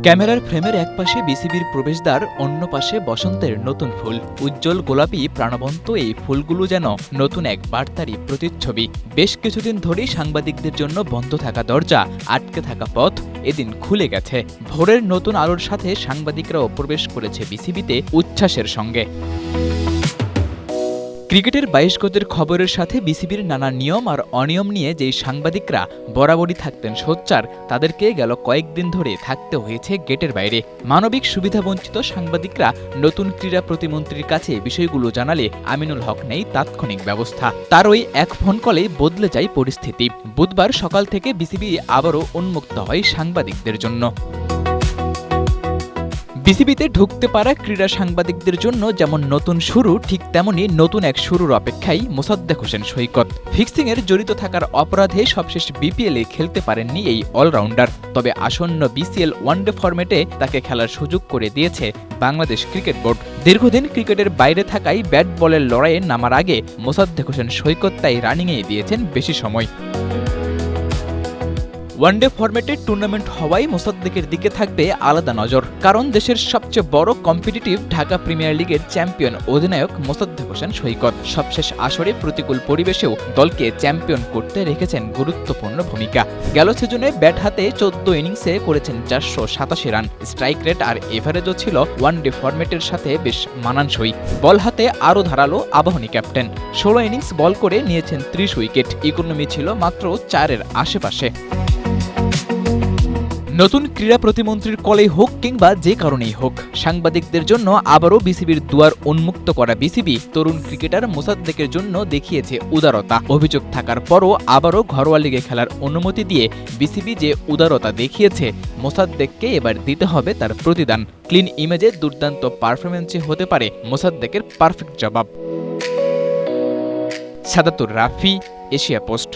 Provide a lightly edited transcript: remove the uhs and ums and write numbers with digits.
ক্যামেরার ফ্রেমের একপাশে বিসিবির প্রবেশদ্বার, অন্য পাশে বসন্তের নতুন ফুল। উজ্জ্বল গোলাপি প্রাণবন্ত এই ফুলগুলো যেন নতুন এক বার্তারই প্রতিচ্ছবি। বেশ কিছুদিন ধরেই সাংবাদিকদের জন্য বন্ধ থাকা দরজা, আটকে থাকা পথ এদিন খুলে গেছে। ভোরের নতুন আলোর সাথে সাংবাদিকরাও প্রবেশ করেছে বিসিবিতে উচ্ছ্বাসের সঙ্গে। ক্রিকেটের ২২ গজের খবরের সাথে বিসিবির নানা নিয়ম আর অনিয়ম নিয়ে যেই সাংবাদিকরা বরাবরই থাকতেন সোচ্চার, তাদেরকে গেল কয়েকদিন ধরে থাকতে হয়েছে গেটের বাইরে। মানবিক সুবিধাবঞ্চিত সাংবাদিকরা নতুন ক্রীড়া প্রতিমন্ত্রীর কাছে বিষয়গুলো জানালে আমিনুল হক নেই তাৎক্ষণিক ব্যবস্থা। তার ওই এক ফোন কলেই বদলে যায় পরিস্থিতি। বুধবার সকাল থেকে বিসিবি আবারও উন্মুক্ত হয় সাংবাদিকদের জন্য। বিসিবিতে ঢুকতে পারা ক্রীড়া সাংবাদিকদের জন্য যেমন নতুন শুরু, ঠিক তেমনই নতুন এক শুরুর অপেক্ষায় মোসাদ্দেক হোসেন সৈকত। ফিক্সিংয়ের জড়িত থাকার অপরাধে সবশেষ বিপিএলে খেলতে পারেননি এই অলরাউন্ডার। তবে আসন্ন বিসিএল ওয়ানডে ফরম্যাটে তাকে খেলার সুযোগ করে দিয়েছে বাংলাদেশ ক্রিকেট বোর্ড। দীর্ঘদিন ক্রিকেটের বাইরে থাকায় ব্যাট বলের লড়াইয়ে নামার আগে মোসাদ্দেক হোসেন সৈকত তাই রানিংয়ে দিয়েছেন বেশি সময়। ওয়ানডে ফরম্যাটে টুর্নামেন্ট হওয়ায় মোসাদ্দেকের দিকে থাকবে আলাদা নজর। কারণ দেশের সবচেয়ে বড় কম্পিটিটিভ ঢাকা প্রিমিয়ার লিগের চ্যাম্পিয়ন অধিনায়ক মোসাদ্দেক হোসেন সৈকত সবশেষ আসরে প্রতিকূল পরিবেশেও দলকে চ্যাম্পিয়ন করতে রেখেছেন গুরুত্বপূর্ণ ভূমিকা। গেল সিজনে ব্যাট হাতে ১৪ ইনিংসে করেছেন ৪৮৭ রান। স্ট্রাইক রেট আর এভারেজও ছিল ওয়ানডে ফরম্যাটের সাথে বেশ মানানসই। বল হাতে আরও ধারালো আবাহনী ক্যাপ্টেন। ১৬ ইনিংস বল করে নিয়েছেন ৩০ উইকেট। ইকোনমি ছিল মাত্র ৪-এর আশেপাশে। নতুন ক্রীড়া প্রতিমন্ত্রীর কলেই হোক কিংবা যে কারণেই হোক, সাংবাদিকদের জন্য আবারও বিসিবির দুয়ার উন্মুক্ত করা বিসিবি তরুণ ক্রিকেটার মোসাদ্দেকের জন্য দেখিয়েছে উদারতা। অভিযোগ থাকার পরও আবারও ঘরোয়া লিগে খেলার অনুমতি দিয়ে বিসিবি যে উদারতা দেখিয়েছে, মোসাদ্দেককে এবার দিতে হবে তার প্রতিদান। ক্লিন ইমেজে দুর্দান্ত পারফরম্যান্সই হতে পারে মোসাদ্দেকের পারফেক্ট জবাব। সাদাতুর রাফি, এশিয়া পোস্ট।